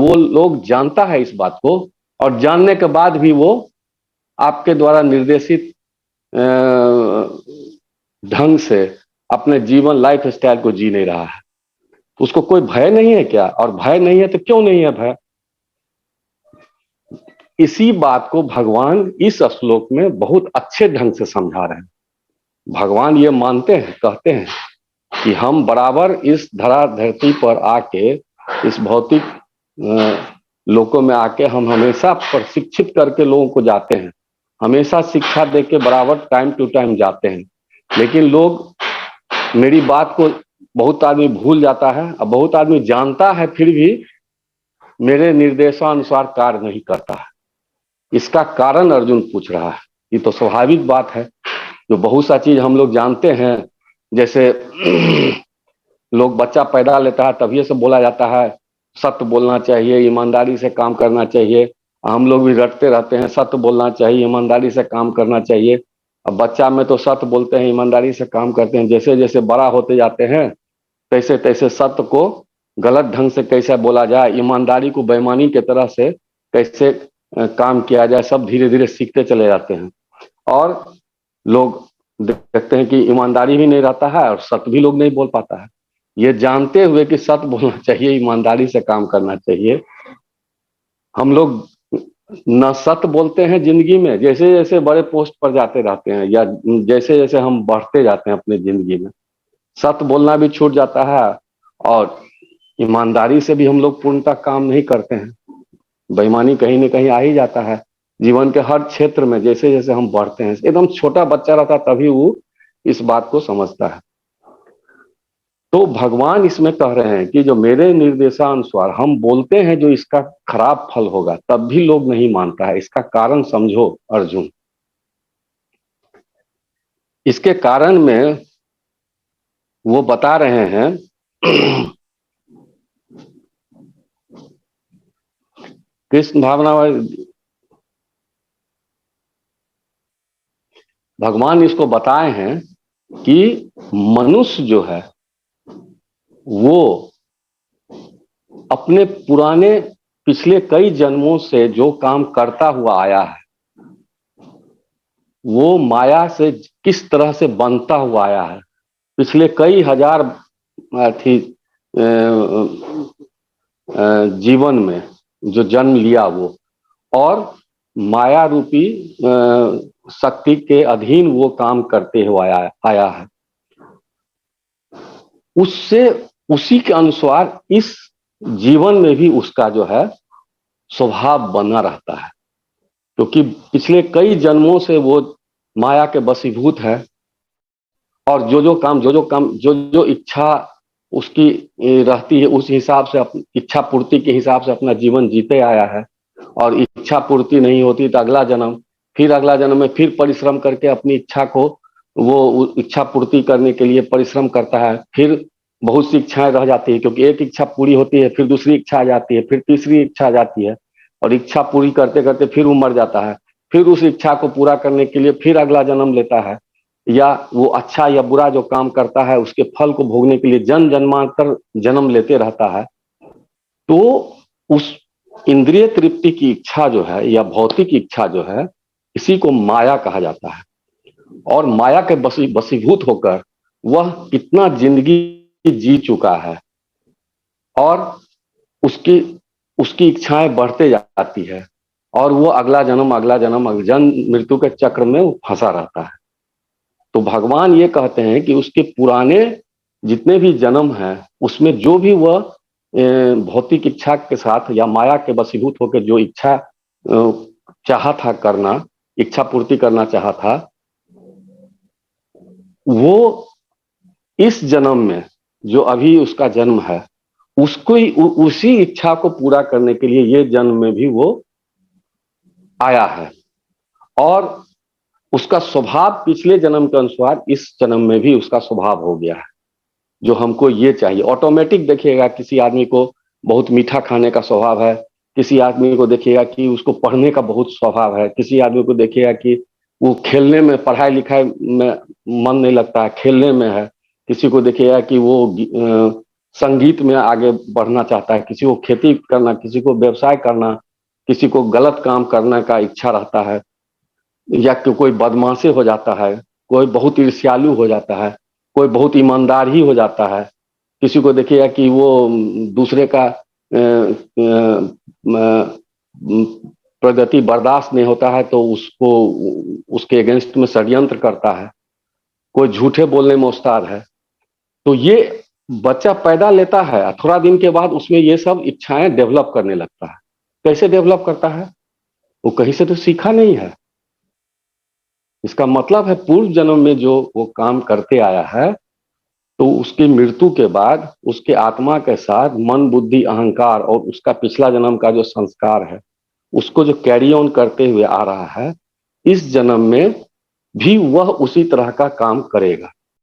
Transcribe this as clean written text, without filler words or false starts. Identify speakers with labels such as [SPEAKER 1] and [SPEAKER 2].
[SPEAKER 1] वो लोग जानता है इस बात को, और जानने के बाद भी वो आपके द्वारा निर्देशित ढंग से अपने जीवन लाइफ स्टाइल को जी नहीं रहा है। उसको कोई भय नहीं है क्या? और भय नहीं है तो क्यों नहीं है भय? इसी बात को भगवान इस श्लोक में बहुत अच्छे ढंग से समझा रहे हैं। भगवान ये मानते हैं, कहते हैं कि हम बराबर इस धरती पर आके, इस भौतिक लोकों में आके हम हमेशा प्रशिक्षित करके लोगों को जाते हैं, हमेशा शिक्षा देके बराबर टाइम टू टाइम जाते हैं। लेकिन लोग मेरी बात को, बहुत आदमी भूल जाता है और बहुत आदमी जानता है फिर भी मेरे निर्देशानुसार कार्य नहीं करता है। इसका कारण अर्जुन पूछ रहा है। ये तो स्वाभाविक बात है, जो बहुत सा चीज हम लोग जानते हैं। जैसे लोग बच्चा पैदा लेता है तभी से बोला जाता है सत्य बोलना चाहिए, ईमानदारी से काम करना चाहिए। हम लोग भी रटते रहते हैं सत्य बोलना चाहिए, ईमानदारी से काम करना चाहिए। अब बच्चा में तो सत्य बोलते हैं, ईमानदारी से काम करते हैं। जैसे जैसे बड़ा होते जाते हैं तैसे तैसे सत्य को गलत ढंग से कैसे बोला जाए, ईमानदारी को बेईमानी की तरह से कैसे काम किया जाए, सब धीरे धीरे सीखते चले जाते हैं। और लोग देखते हैं कि ईमानदारी भी नहीं रहता है और सत्य भी लोग नहीं बोल पाता है। ये जानते हुए कि सत्य बोलना चाहिए, ईमानदारी से काम करना चाहिए, हम लोग न सत्य बोलते हैं जिंदगी में। जैसे जैसे बड़े पोस्ट पर जाते रहते हैं या जैसे जैसे हम बढ़ते जाते हैं अपने जिंदगी में, सत्य बोलना भी छूट जाता है और ईमानदारी से भी हम लोग पूर्णतः काम नहीं करते हैं। बेईमानी कहीं न कहीं आ ही जाता है जीवन के हर क्षेत्र में। जैसे जैसे हम बढ़ते हैं, एकदम छोटा बच्चा रहता तभी वो इस बात को समझता है। तो भगवान इसमें कह रहे हैं कि जो मेरे निर्देशानुसार हम बोलते हैं जो इसका खराब फल होगा, तब भी लोग नहीं मानता है। इसका कारण समझो अर्जुन। इसके कारण में वो बता रहे हैं कृष्ण भावना, भगवान इसको बताए हैं कि मनुष्य जो है वो अपने पुराने पिछले कई जन्मों से जो काम करता हुआ आया है, वो माया से किस तरह से बनता हुआ आया है। पिछले कई हजार थी जीवन में जो जन्म लिया वो, और माया रूपी शक्ति के अधीन वो काम करते हुए आया है। उससे उसी के अनुसार इस जीवन में भी उसका जो है स्वभाव बना रहता है, क्योंकि पिछले कई जन्मों से वो माया के वशीभूत है। और जो जो इच्छा उसकी रहती है, उस हिसाब से इच्छा पूर्ति के हिसाब से अपना जीवन जीते आया है। और इच्छा पूर्ति नहीं होती तो अगला जन्म में फिर परिश्रम करके अपनी इच्छा को, वो इच्छा पूर्ति करने के लिए परिश्रम करता है। फिर बहुत सी इच्छाएं रह जाती है, क्योंकि एक इच्छा पूरी होती है फिर दूसरी इच्छा आ जाती है, फिर तीसरी इच्छा आ जाती है, और इच्छा पूरी करते करते फिर वो मर जाता है। फिर उस इच्छा को पूरा करने के लिए फिर अगला जन्म लेता है, या वो अच्छा या बुरा जो काम करता है उसके फल को भोगने के लिए जन्म जन्मांतर जन्म लेते रहता है। तो उस इंद्रिय तृप्ति की इच्छा जो है या भौतिक इच्छा जो है, इसी को माया कहा जाता है। और माया के वशीभूत होकर वह इतना जिंदगी जी चुका है और उसकी उसकी इच्छाएं बढ़ते जाती है, और वो अगला जन्म जन्म मृत्यु के चक्र में वो फंसा रहता है। तो भगवान ये कहते हैं कि उसके पुराने जितने भी जन्म हैं उसमें जो भी वह भौतिक इच्छा के साथ या माया के वशीभूत होकर जो इच्छा चाहा था करना, इच्छा पूर्ति करना चाहा था, वो इस जन्म में जो अभी उसका जन्म है उसको उसी इच्छा को पूरा करने के लिए ये जन्म में भी वो आया है। और उसका स्वभाव पिछले जन्म के अनुसार इस जन्म में भी उसका स्वभाव हो गया है, जो हमको ये चाहिए। ऑटोमेटिक देखिएगा, किसी आदमी को बहुत मीठा खाने का स्वभाव है, किसी आदमी को देखिएगा कि उसको पढ़ने का बहुत स्वभाव है, किसी आदमी को देखिएगा कि वो खेलने में, पढ़ाई लिखाई में मन नहीं लगता है, खेलने में है। किसी को देखिएगा कि वो संगीत में आगे बढ़ना चाहता है, किसी को खेती करना, किसी को व्यवसाय करना, किसी को गलत काम करने का इच्छा रहता है, या कोई बदमाशी हो जाता है, कोई बहुत ईर्ष्यालु हो जाता है, कोई बहुत ईमानदार ही हो जाता है। किसी को देखिएगा कि वो दूसरे का प्रगति बर्दाश्त नहीं होता है तो उसको उसके अगेंस्ट में षड्यंत्र करता है, कोई झूठे बोलने में उस्ताद है। तो ये बच्चा पैदा लेता है, थोड़ा दिन के बाद उसमें ये सब इच्छाएं डेवलप करने लगता है। कैसे डेवलप करता है? वो कहीं से तो सीखा नहीं है। इसका मतलब है पूर्व जन्म में जो वो काम करते आया है, तो उसकी मृत्यु के बाद उसके आत्मा के साथ मन, बुद्धि, अहंकार और उसका पिछला जन्म का जो संस्कार है, उसको जो कैरी ऑन करते हुए आ रहा है, इस जन्म में भी वह उसी तरह का काम करेगा।